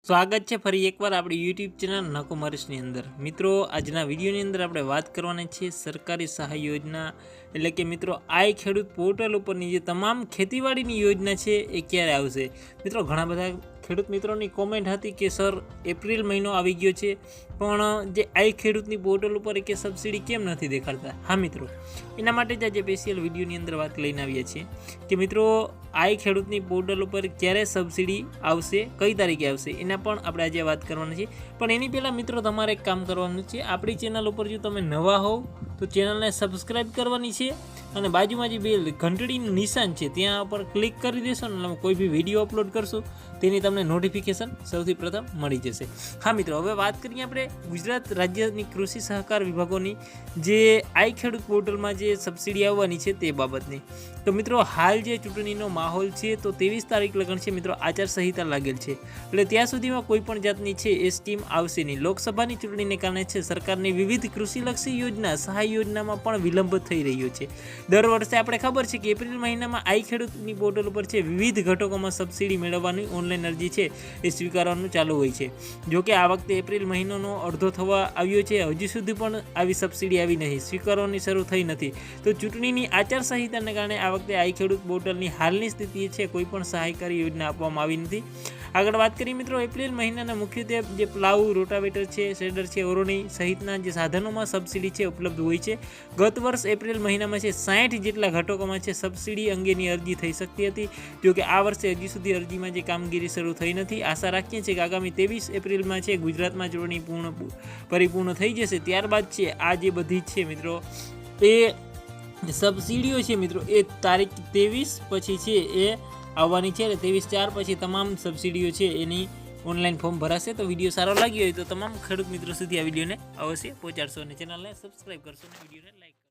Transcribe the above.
સ્વાગત છે ફરી એકવાર આપણી યુટ્યુબ ચેનલ નકોમર્સની અંદર। મિત્રો આજના વિડીયોની અંદર આપણે વાત કરવાની છે સરકારી સહાય યોજના એટલે કે મિત્રો આઈ ખેડૂત પોર્ટલ ઉપરની જે તમામ ખેતીવાડીની યોજના છે એ ક્યારે આવશે। મિત્રો ઘણા બધા ખેડૂત મિત્રોની કોમેન્ટ હતી કે સર એપ્રિલ મહિનો આવી ગયો છે પણ જે આઈ ખેડૂતની પોર્ટલ ઉપર કે સબસિડી કેમ નથી દેખાડતા। હા મિત્રો, એના માટે જ આજે સ્પેશિયલ વિડીયોની અંદર વાત લઈને આવ્યા છીએ કે મિત્રો આઈ ખેડૂતની પોર્ટલ ઉપર ક્યારે સબસિડી આવશે, કઈ તારીખે આવશે, એના પણ આપણે આજે વાત કરવાની છે। પણ એની પહેલાં મિત્રો તમારે એક કામ કરવાનું છે, આપણી ચેનલ ઉપર જો તમે નવા હોવ તો ચેનલને સબસ્ક્રાઈબ કરવાની છે અને બાજુમાં જે બે ઘંટડીનું નિશાન છે ત્યાં ઉપર ક્લિક કરી દેશો ને એટલે કોઈ બી વિડીયો અપલોડ કરશો તેની તમને નોટિફિકેશન સૌથી પ્રથમ મળી જશે। હા મિત્રો, હવે વાત કરીએ આપણે ગુજરાત રાજ્યની કૃષિ સહકાર વિભાગોની જે આઈ ખેડૂત પોર્ટલમાં જે સબસિડી આવવાની છે તે બાબતની। તો મિત્રો હાલ જે ચૂંટણીનો માહોલ છે તો 23 તારીખ લગન છે મિત્રો આચારસંહિતા લાગેલ છે એટલે ત્યાં સુધીમાં કોઈ પણ જાતની છે એ સ્કીમ આવશે નહીં। લોકસભાની ચૂંટણીને કારણે છે સરકારની વિવિધ કૃષિલક્ષી યોજના સહાય યોજનામાં પણ વિલંબ થઈ રહ્યો છે। દર વર્ષે આપણે ખબર છે કે એપ્રિલ મહિનામાં આઈ ખેડૂતની પોર્ટલ ઉપર છે વિવિધ ઘટકોમાં સબસિડી મેળવવાની ઓનલાઈન અરજી છે એ સ્વીકારવાનું ચાલુ હોય છે। જોકે આ વખતે એપ્રિલ મહિનાનો અડધો થવા આવ્યો છે, હજી સુધી પણ આવી સબસિડી આવી નહીં, સ્વીકારવાની શરૂ થઈ નથી। તો ચૂંટણીની આચારસંહિતાને કારણે આ વખતે આઈ ખેડૂત પોર્ટલની હાલની સ્થિતિ છે કોઈ પણ સહાયકારી યોજના આપવામાં આવી નથી। આગળ વાત કરીએ મિત્રો, એપ્રિલ મહિનાના મુખ્યત્વે જે પ્લાવ, રોટાવેટર છે, શેડર છે, ઓરોણી સહિતના જે સાધનોમાં સબસિડી છે ઉપલબ્ધ હોય છે। ગત વર્ષ એપ્રિલ મહિનામાં છે 60 જેટલા ઘટકોમાં છે સબસિડી અંગેની અરજી થઈ શકતી હતી, જોકે આ વર્ષે હજી સુધી અરજીમાં જે કામગીરી શરૂ થઈ નથી। આશા રાખીએ છીએ કે આગામી 23 એપ્રિલમાં છે ગુજરાતમાં ચૂંટણી પરિપૂર્ણ થઈ જશે, ત્યારબાદ છે આ જે બધી છે મિત્રો એ સબસિડીઓ છે મિત્રો એ તારીખ 23 પછી છે એ આવવાની છે। 23/4 પછી તમામ સબસિડીઓ છે એની ઓનલાઈન ફોર્મ ભરાશે। તો વિડીયો સારો લાગ્યો હોય તો તમામ ખેડૂત મિત્રો સુધી આ વિડીયોને અવશ્ય પહોંચાડશો અને ચેનલને સબસ્ક્રાઈબ કરશો અને વિડીયોને લાઈક કરશો।